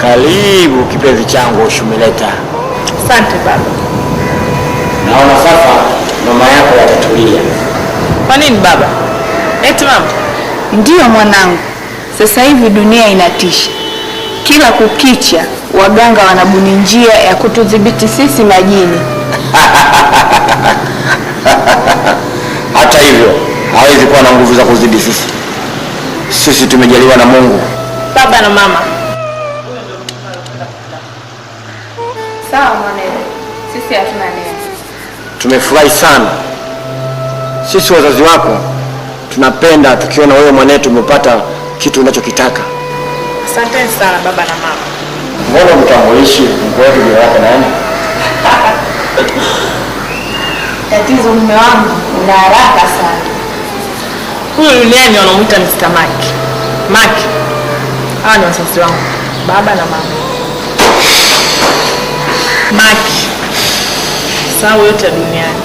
Karibu kipenzi changu Shumileta. Asante baba. Naona sasa mama yako atatulia. Kwa nini baba? Eti mama? Ndiyo mwanangu. Sasa hivi dunia inatisha. Kila kukicha waganga wanabuni njia ya kutudhibiti sisi majini. Hata hivyo, hawezi kuwa na nguvu za kuzidi sisi. Sisi tumejaliwa na Mungu. Baba na mama. Sawa mwanangu. Sisi hatuna neno. Tumefurahi sana. Sisi wazazi wako tunapenda tukiona wewe mwanetu umepata kitu unachokitaka. Asanteni sana baba na mama. Mbona mtambulishi mko wetu bila yake nani? Tatizo mume wangu una haraka sana. Huyu duniani wanamuita Mr. Mike. Mike. Hawa ni wazazi wangu, baba na mama. Mike. Sawa yote ya duniani.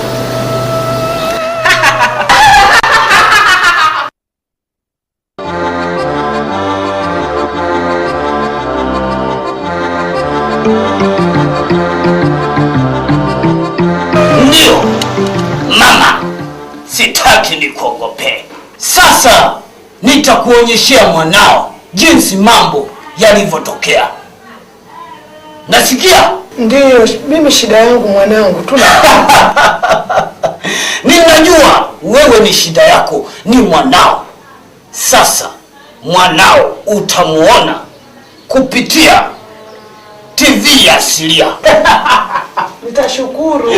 Ndio mama, sitaki nikuogope. Sasa nitakuonyeshea mwanao jinsi mambo yalivyotokea. Nasikia? Ndiyo, mimi shida yangu mwanangu tuna. Ninajua wewe ni shida yako ni mwanao. Sasa mwanao utamuona kupitia TV ya Asilia. Nitashukuru.